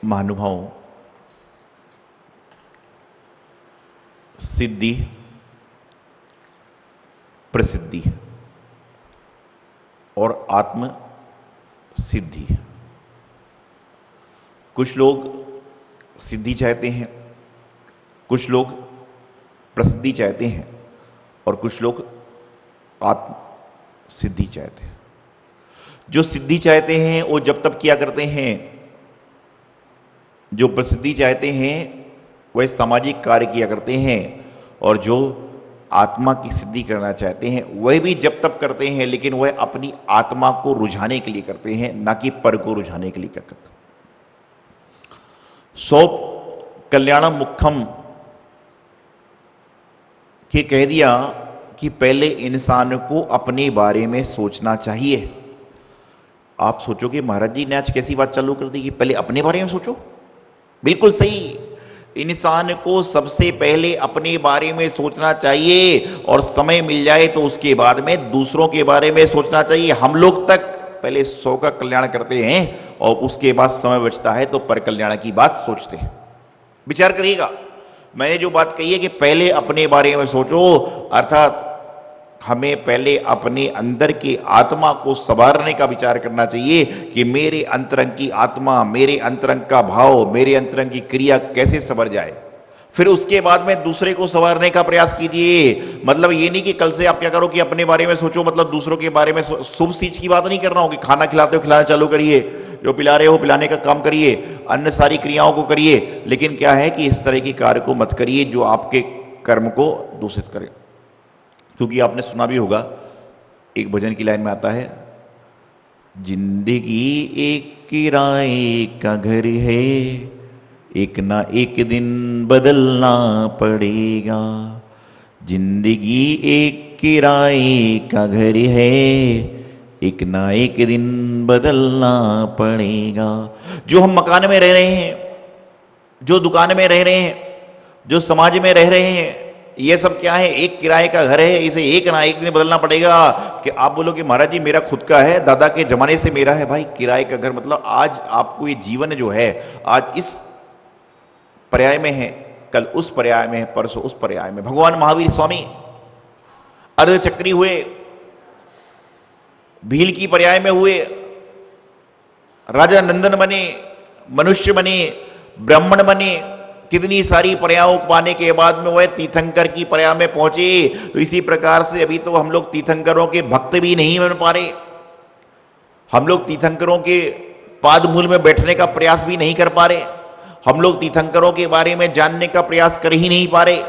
महानुभावों, सिद्धि, प्रसिद्धि और आत्म सिद्धि। कुछ लोग सिद्धि चाहते हैं, कुछ लोग प्रसिद्धि चाहते हैं और कुछ लोग आत्म सिद्धि चाहते हैं। जो सिद्धि चाहते हैं वो जब तक किया करते हैं, जो प्रसिद्धि चाहते हैं वह सामाजिक कार्य किया करते हैं, और जो आत्मा की सिद्धि करना चाहते हैं वह भी जब तक करते हैं, लेकिन वह अपनी आत्मा को रुझाने के लिए करते हैं, ना कि पर को रुझाने के लिए करते हैं। सौ कल्याणम मुखम के कह दिया कि पहले इंसान को अपने बारे में सोचना चाहिए। आप सोचोगे महाराज जी ने आज कैसी बात चालू कर दी कि पहले अपने बारे में सोचो। बिल्कुल सही, इंसान को सबसे पहले अपने बारे में सोचना चाहिए, और समय मिल जाए तो उसके बाद में दूसरों के बारे में सोचना चाहिए। हम लोग तक पहले 100 का कल्याण करते हैं और उसके बाद समय बचता है तो पर कल्याण की बात सोचते हैं। विचार करिएगा, मैंने जो बात कही है कि पहले अपने बारे में सोचो, अर्थात हमें पहले अपने अंदर की आत्मा को संवारने का विचार करना चाहिए कि मेरे अंतरंग की आत्मा, मेरे अंतरंग का भाव, मेरे अंतरंग की क्रिया कैसे संवर जाए। फिर उसके बाद में दूसरे को संवारने का प्रयास कीजिए। मतलब ये नहीं कि कल से आप क्या करो कि अपने बारे में सोचो, मतलब दूसरों के बारे में शुभ चीज की बात नहीं करना हो कि खाना खिलाते हो खिलाना चालू करिए, जो पिला रहे हो पिलाने का काम करिए, अन्य सारी क्रियाओं को करिए, लेकिन क्या है कि इस तरह के कार्य को मत करिए जो आपके कर्म को दूषित करे। क्योंकि आपने सुना भी होगा, एक भजन की लाइन में आता है, जिंदगी एक किराए का घर है, एक ना एक दिन बदलना पड़ेगा। जिंदगी एक किराए का घर है, एक ना एक दिन बदलना पड़ेगा। जो हम मकान में रह रहे हैं, जो दुकान में रह रहे हैं, जो समाज में रह रहे हैं, ये सब क्या है? एक किराए का घर है, इसे एक ना एक दिन बदलना पड़ेगा। कि आप बोलो कि महाराज जी मेरा खुद का है, दादा के जमाने से मेरा है। भाई किराए का घर मतलब आज आपको ये जीवन जो है, आज इस पर्याय में है, कल उस पर्याय में है, परसों उस पर्याय में। भगवान महावीर स्वामी अर्धचक्री हुए, भील की पर्याय में हुए, राजा नंदन बने, मनुष्य बने, ब्राह्मण बने, कितनी सारी पर्यायों पाने के बाद में वह तीर्थंकर की पर्याय में पहुंचे। तो इसी प्रकार से अभी तो हम लोग तीर्थंकरों के भक्त भी नहीं बन पा रहे, हम लोग तीर्थंकरों के पाद मूल में बैठने का प्रयास भी नहीं कर पा रहे, हम लोग तीर्थंकरों के बारे में जानने का प्रयास कर ही नहीं पा रहे।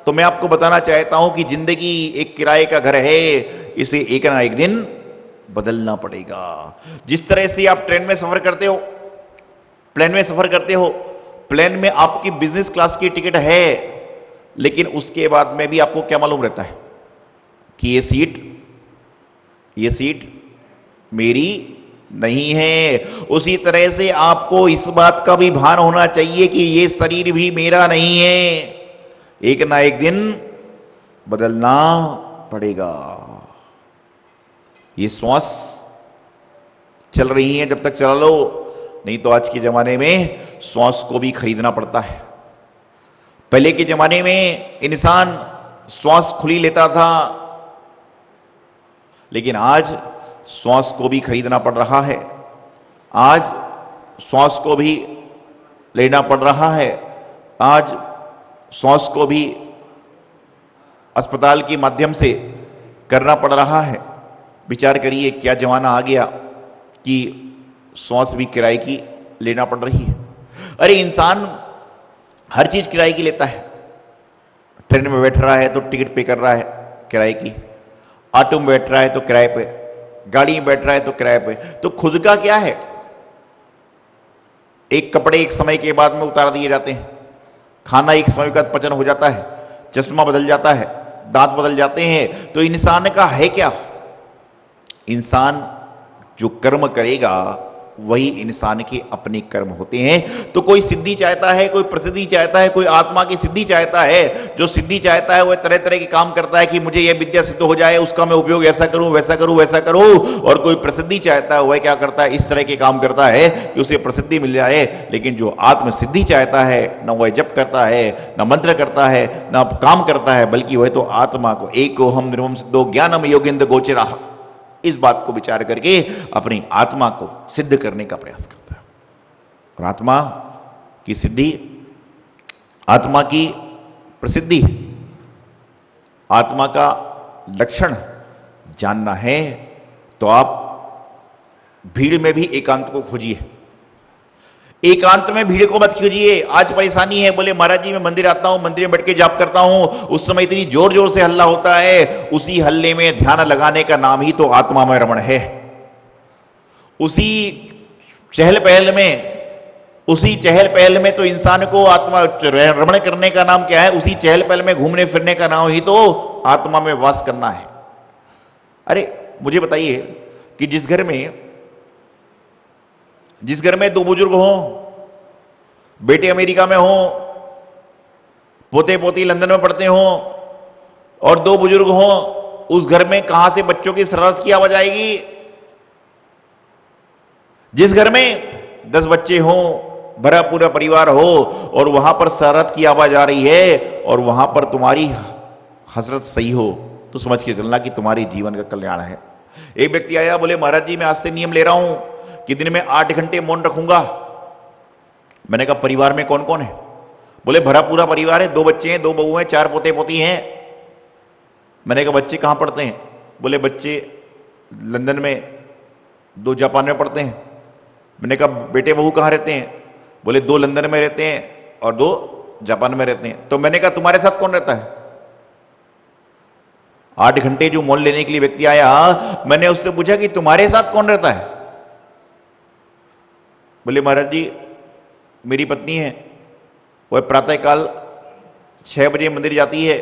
तो मैं आपको बताना चाहता हूं कि जिंदगी एक किराए का घर है, इसे एक ना एक दिन बदलना पड़ेगा। जिस तरह से आप ट्रेन में सफर करते हो, प्लेन में सफर करते हो, प्लेन में आपकी बिजनेस क्लास की टिकट है, लेकिन उसके बाद में भी आपको क्या मालूम रहता है कि ये सीट मेरी नहीं है। उसी तरह से आपको इस बात का भी भान होना चाहिए कि ये शरीर भी मेरा नहीं है, एक ना एक दिन बदलना पड़ेगा। ये श्वास चल रही है, जब तक चला लो, नहीं तो आज के जमाने में श्वास को भी खरीदना पड़ता है। पहले के जमाने में इंसान श्वास खुली लेता था, लेकिन आज श्वास को भी खरीदना पड़ रहा है, आज श्वास को भी लेना पड़ रहा है, आज श्वास को भी अस्पताल के माध्यम से करना पड़ रहा है। विचार करिए क्या जमाना आ गया कि श्वास भी किराए की लेना पड़ रही है। अरे इंसान हर चीज किराए की लेता है, ट्रेन में बैठ रहा है तो टिकट पे कर रहा है किराए की, ऑटो में बैठ रहा है तो किराए पे, गाड़ी में बैठ रहा है तो किराए पे। तो खुद का क्या है? एक कपड़े एक समय के बाद में उतार दिए जाते हैं, खाना एक समय के बाद पचन हो जाता है, चश्मा बदल जाता है, दांत बदल जाते हैं। तो इंसान का है क्या? इंसान जो कर्म करेगा वही इंसान के अपने कर्म होते हैं। तो कोई सिद्धि चाहता है, कोई प्रसिद्धि चाहता है, कोई आत्मा की सिद्धि चाहता है। जो सिद्धि चाहता है वह तरह तरह के काम करता है कि मुझे यह विद्या सिद्ध हो जाए, उसका मैं उपयोग ऐसा करूं वैसा करूं वैसा करूं। और कोई प्रसिद्धि चाहता है वह क्या करता है, इस तरह के काम करता है कि उसे प्रसिद्धि मिल जाए। लेकिन जो आत्म सिद्धि चाहता है न वह जप करता है, न मंत्र करता है, न काम करता है, बल्कि वह तो आत्मा को एको हम निर्मम सिद्धो ज्ञानम योगेंद्र गोचरा, इस बात को विचार करके अपनी आत्मा को सिद्ध करने का प्रयास करता है। और आत्मा की सिद्धि, आत्मा की प्रसिद्धि, आत्मा का लक्षण जानना है तो आप भीड़ में भी एकांत को खोजिए। एकांत में भीड़ को मत खोजिए। आज परेशानी है, बोले महाराज जी मैं मंदिर आता हूं, मंदिर में बैठ के जाप करता हूं, उस समय इतनी जोर जोर से हल्ला होता है। उसी हल्ले में ध्यान लगाने का नाम ही तो आत्मा में रमण है। उसी चहल पहल में तो इंसान को आत्मा रमण करने का नाम क्या है? उसी चहल पहल में घूमने फिरने का नाम ही तो आत्मा में वास करना है। अरे मुझे बताइए कि जिस घर में दो बुजुर्ग हों, बेटे अमेरिका में हों, पोते पोती लंदन में पढ़ते हों और दो बुजुर्ग हों, उस घर में कहां से बच्चों की शरारत की आवाज आएगी? जिस घर में 10 बच्चे हों, भरा पूरा परिवार हो और वहां पर शरारत की आवाज आ रही है और वहां पर तुम्हारी हसरत सही हो तो समझ के चलना कि तुम्हारे जीवन का कल्याण है। एक व्यक्ति आया, बोले महाराज जी मैं आज से नियम ले रहा हूं कि दिन में 8 घंटे मौन रखूंगा। मैंने कहा परिवार में कौन कौन है? बोले भरा पूरा परिवार है, 2 बच्चे हैं, 2 बहू हैं, 4 पोते पोती हैं। मैंने कहा बच्चे कहां पढ़ते हैं? बोले बच्चे लंदन में, 2 जापान में पढ़ते हैं। मैंने कहा बेटे बहू कहां रहते हैं? बोले 2 लंदन में रहते हैं और 2 जापान में रहते हैं। तो मैंने कहा तुम्हारे साथ कौन रहता है? 8 घंटे जो मौन लेने के लिए व्यक्ति आया, मैंने उससे पूछा कि तुम्हारे साथ कौन रहता है? बोले महाराज जी मेरी पत्नी है, वह प्रातःकाल 6 बजे मंदिर जाती है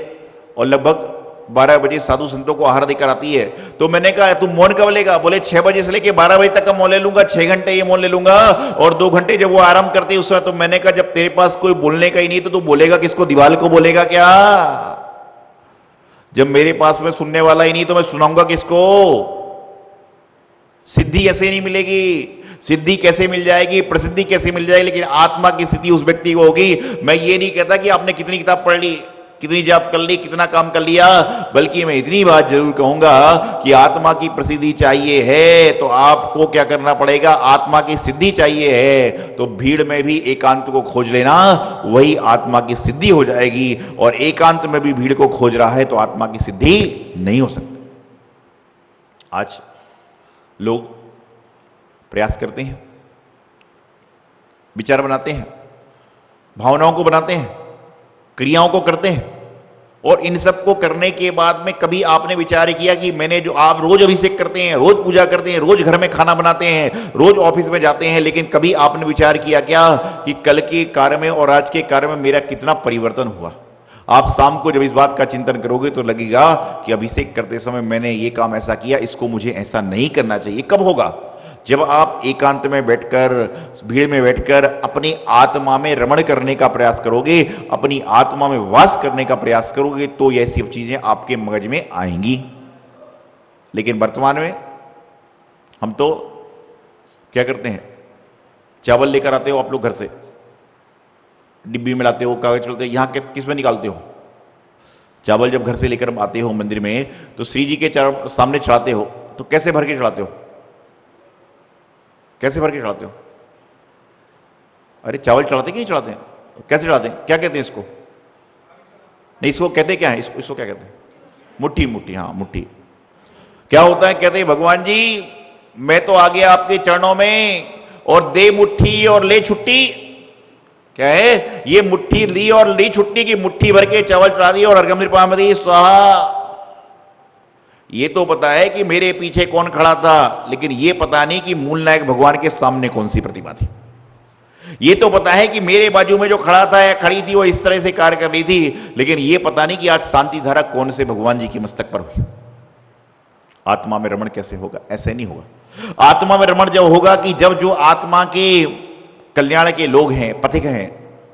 और लगभग 12 बजे साधु संतों को आहार देकर आती है। तो मैंने कहा तुम मौन कब लेगा? बोले 6 बजे से लेकर 12 बजे तक का मौन ले लूंगा, 6 घंटे ये मौन ले लूंगा और 2 घंटे जब वो आराम करते हैं उस समय। तो मैंने कहा जब तेरे पास कोई बोलने का ही नहीं तो तू बोलेगा किसको? दीवाल को बोलेगा क्या? जब मेरे पास में सुनने वाला ही नहीं तो मैं सुनाऊंगा किसको? सिद्धि ऐसे नहीं मिलेगी। सिद्धि कैसे मिल जाएगी, प्रसिद्धि कैसे मिल जाएगी? लेकिन आत्मा की सिद्धि उस व्यक्ति को होगी। मैं ये नहीं कहता कि आपने कितनी किताब पढ़ ली, कितनी जाप कर ली, कितना काम कर लिया, बल्कि मैं इतनी बात जरूर कहूंगा कि आत्मा की प्रसिद्धि चाहिए है तो आपको क्या करना पड़ेगा? आत्मा की सिद्धि चाहिए है तो भीड़ में भी एकांत को खोज लेना, वही आत्मा की सिद्धि हो जाएगी। और एकांत में भी भीड़ को खोज रहा है तो आत्मा की सिद्धि नहीं हो सकती। आज लोग प्रयास करते हैं, विचार बनाते हैं, भावनाओं को बनाते हैं, क्रियाओं को करते हैं और इन सब को करने के बाद में कभी आपने विचार किया कि मैंने जो आप रोज अभिषेक करते हैं, रोज पूजा करते हैं, रोज घर में खाना बनाते हैं, रोज ऑफिस में जाते हैं, लेकिन कभी आपने विचार किया क्या कि कल के कार्य में और आज के कार्य में मेरा कितना परिवर्तन हुआ? आप शाम को जब इस बात का चिंतन करोगे तो लगेगा कि अभिषेक करते समय मैंने ये काम ऐसा किया, इसको मुझे ऐसा नहीं करना चाहिए। कब होगा? जब आप एकांत में बैठकर, भीड़ में बैठकर अपनी आत्मा में रमण करने का प्रयास करोगे, अपनी आत्मा में वास करने का प्रयास करोगे तो ये सब चीजें आपके मगज में आएंगी। लेकिन वर्तमान में हम तो क्या करते हैं? चावल लेकर आते हो आप लोग घर से, डिब्बी में लाते हो, कागज चलते, यहां किस में निकालते हो? चावल जब घर से लेकर आते हो मंदिर में तो श्री जी के सामने चढ़ाते हो तो कैसे भर के चढ़ाते हो? कैसे भर के चढ़ाते हो? अरे चावल चढ़ाते कि नहीं चढ़ाते हैं? कैसे चढ़ाते हैं? क्या कहते हैं इसको? नहीं, इसको कहते क्या है? इसको क्या कहते हैं? मुट्ठी। मुट्ठी, हाँ मुट्ठी। क्या होता है? कहते हैं भगवान जी मैं तो आ गया आपके चरणों में और दे मुट्ठी और ले छुट्टी। क्या है? ये मुट्ठी ली और ली छुट्टी की, मुट्ठी भर के चावल चढ़ा दी और अर्घम नृपामति स्वाहा। ये तो पता है कि मेरे पीछे कौन खड़ा था, लेकिन ये पता नहीं कि मूल नायक भगवान के सामने कौन सी प्रतिमा थी। ये तो पता है कि मेरे बाजू में जो खड़ा था या खड़ी थी वो इस तरह से कार्य कर रही थी, लेकिन ये पता नहीं कि आज शांति धारा कौन से भगवान जी के मस्तक पर हुई। आत्मा में रमण कैसे होगा? ऐसे नहीं होगा। आत्मा में रमण जब होगा कि जब जो आत्मा के कल्याण के लोग हैं, पथिक हैं,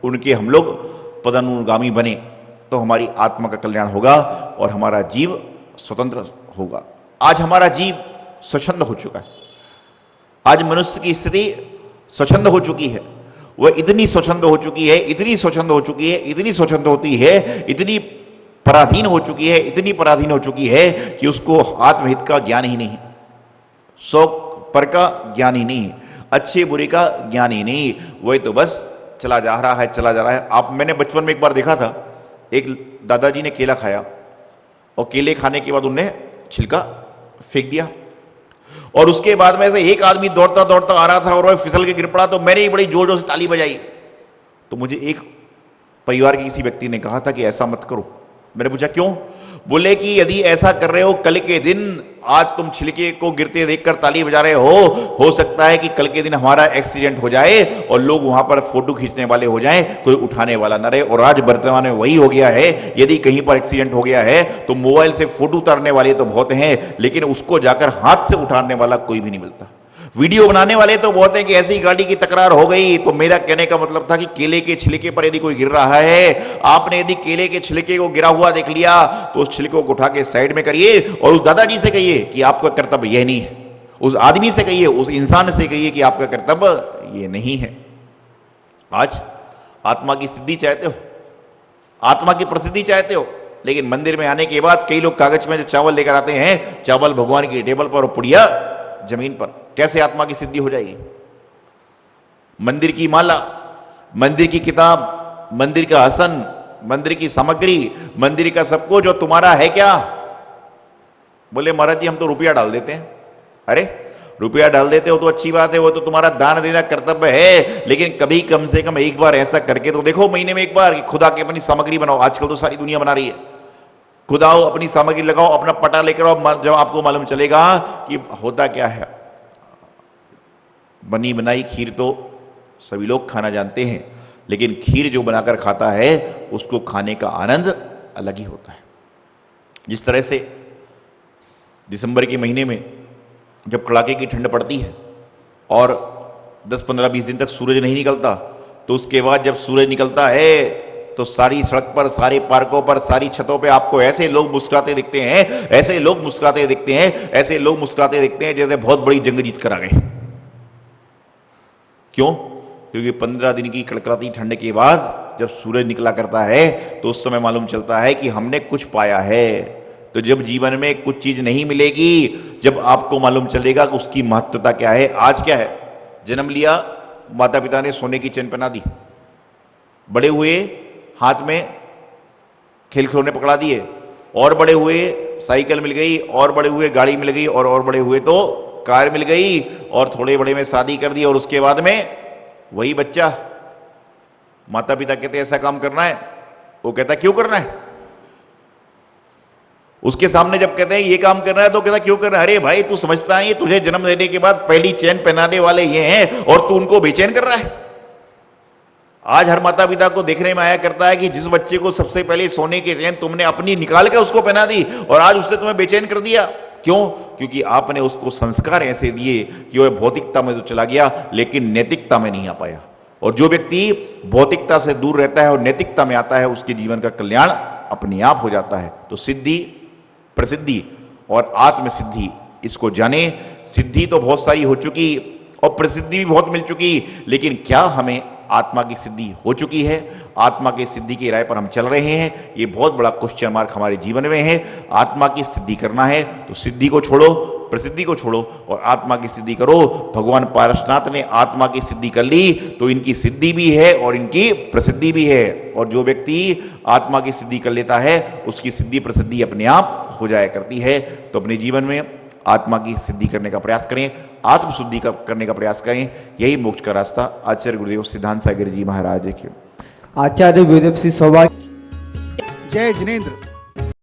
उनके हम लोग पदानुगामी बने, तो हमारी आत्मा का कल्याण होगा और हमारा जीव स्वतंत्र होगा। आज हमारा जीव स्वच्छंद हो चुका है। आज मनुष्य की स्थिति स्वच्छंद हो चुकी है। वह इतनी स्वच्छंद हो चुकी है, इतनी स्वच्छंद हो चुकी है, इतनी स्वच्छंद होती है, इतनी पराधीन हो चुकी है, इतनी पराधीन हो चुकी है कि उसको आत्महित का ज्ञान ही नहीं, शौक पर का ज्ञान ही नहीं, अच्छे बुरे का ज्ञान ही नहीं। वही तो बस चला जा रहा है, चला जा रहा है। आप, मैंने बचपन में एक बार देखा था, एक दादाजी ने केला खाया और केले खाने के बाद उन्हें छिलका फेंक दिया और उसके बाद में से एक आदमी दौड़ता दौड़ता आ रहा था और वह फिसल के गिर पड़ा, तो मैंने ही बड़ी जोर जोर से ताली बजाई। तो मुझे एक परिवार के किसी व्यक्ति ने कहा था कि ऐसा मत करो। मैंने पूछा क्यों? बोले कि यदि ऐसा कर रहे हो, कल के दिन आज तुम छिलके को गिरते देखकर ताली बजा रहे हो सकता है कि कल के दिन हमारा एक्सीडेंट हो जाए और लोग वहां पर फोटो खींचने वाले हो जाएं, कोई उठाने वाला न रहे। और आज वर्तमान में वही हो गया है। यदि कहीं पर एक्सीडेंट हो गया है तो मोबाइल से फोटो उतारने वाले तो बहुत हैं, लेकिन उसको जाकर हाथ से उठाने वाला कोई भी नहीं मिलता। वीडियो बनाने वाले तो बहुत हैं कि ऐसी गाड़ी की तकरार हो गई। तो मेरा कहने का मतलब था कि केले के छिलके पर यदि कोई गिर रहा है, आपने यदि केले के छिलके को गिरा हुआ देख लिया तो उस छिलके को उठा के साइड में करिए और उस दादाजी से कहिए कि आपका कर्तव्य यह नहीं है। उस आदमी से कहिए, उस इंसान से कहिए कि आपका कर्तव्य ये नहीं है। आज आत्मा की सिद्धि चाहते हो, आत्मा की प्रसिद्धि चाहते हो, लेकिन मंदिर में आने के बाद कई लोग कागज में जो चावल लेकर आते हैं, चावल भगवान की टेबल पर और पुड़िया जमीन पर, कैसे आत्मा की सिद्धि हो जाएगी? मंदिर की माला, मंदिर की किताब, मंदिर का आसन, मंदिर की सामग्री, मंदिर का सब कुछ जो तुम्हारा है क्या? बोले महाराज जी हम तो रुपया डाल देते हैं। अरे रुपया डाल देते हो तो अच्छी बात है, वो तो तुम्हारा दान देना कर्तव्य है, लेकिन कभी कम से कम एक बार ऐसा करके तो देखो, महीने में एक बार, कि खुदा की अपनी सामग्री बनाओ। आजकल तो सारी दुनिया बना रही है। खुद आओ, अपनी सामग्री लगाओ, अपना पटा लेकर आओ, जब आपको मालूम चलेगा कि होता क्या है। बनी बनाई खीर तो सभी लोग खाना जानते हैं, लेकिन खीर जो बनाकर खाता है उसको खाने का आनंद अलग ही होता है। जिस तरह से दिसंबर के महीने में जब कड़ाके की ठंड पड़ती है और 10, 15, 20 दिन तक सूरज नहीं निकलता, तो उसके बाद जब सूरज निकलता है तो सारी सड़क पर, सारे पार्कों पर, सारी छतों पे आपको ऐसे लोग मुस्कुराते दिखते हैं, ऐसे लोग मुस्कुराते दिखते हैं, ऐसे लोग मुस्कुराते दिखते हैं जैसे बहुत बड़ी जंग जीत कर आ गए। क्यों? क्योंकि 15 दिन की कड़कड़ाती ठंड के बाद जब सूरज निकला करता है तो उस समय मालूम चलता है कि हमने कुछ पाया है। तो जब जीवन में कुछ चीज नहीं मिलेगी, जब आपको मालूम चलेगा कि उसकी महत्वता क्या है। आज क्या है, जन्म लिया, माता पिता ने सोने की चेन पहना दी, बड़े हुए हाथ में खेल खिलौने पकड़ा दिए, और बड़े हुए साइकिल मिल गई, और बड़े हुए गाड़ी मिल गई, और बड़े हुए तो कार मिल गई, और थोड़े बड़े में शादी कर दी, और उसके बाद में वही बच्चा, माता पिता कहते ऐसा काम करना है, वो कहता क्यों करना है। उसके सामने जब कहते हैं ये काम करना है तो कहता क्यों करना है। अरे भाई तू समझता नहीं, तुझे जन्म देने के बाद पहली चैन पहनाने वाले ये हैं और तू उनको बेचैन कर रहा है। आज हर माता पिता को देखने में आया करता है कि जिस बच्चे को सबसे पहले सोने की चैन तुमने अपनी निकाल कर उसको पहना दी और आज उससे तुम्हें बेचैन कर दिया। क्यों? क्योंकि आपने उसको संस्कार ऐसे दिए कि वह भौतिकता में तो चला गया लेकिन नैतिकता में नहीं आ पाया। और जो व्यक्ति भौतिकता से दूर रहता है और नैतिकता में आता है उसके जीवन का कल्याण अपने आप हो जाता है। तो सिद्धि, प्रसिद्धि और आत्मसिद्धि, इसको जाने। सिद्धि तो बहुत सारी हो चुकी और प्रसिद्धि भी बहुत मिल चुकी, लेकिन क्या हमें आत्मा की सिद्धि हो चुकी है? आत्मा की सिद्धि की राह पर हम चल रहे हैं, ये बहुत बड़ा क्वेश्चन मार्क हमारे जीवन में है। आत्मा की सिद्धि करना है तो सिद्धि को छोड़ो, प्रसिद्धि को छोड़ो और आत्मा की सिद्धि करो। भगवान पारसनाथ ने आत्मा की सिद्धि कर ली तो इनकी सिद्धि भी है और इनकी प्रसिद्धि भी है। और जो व्यक्ति आत्मा की सिद्धि कर लेता है उसकी सिद्धि प्रसिद्धि अपने आप हो जाया करती है। तो अपने जीवन में आत्मा की सिद्धि करने का प्रयास करें, आत्मशुद्धि का करने का प्रयास करें, यही मोक्ष का रास्ता। आचार्य गुरुदेव सिद्धांत सागर जी महाराज के। आचार्य गुरुदेव श्री सौभाग्य। जय जिनेन्द्र।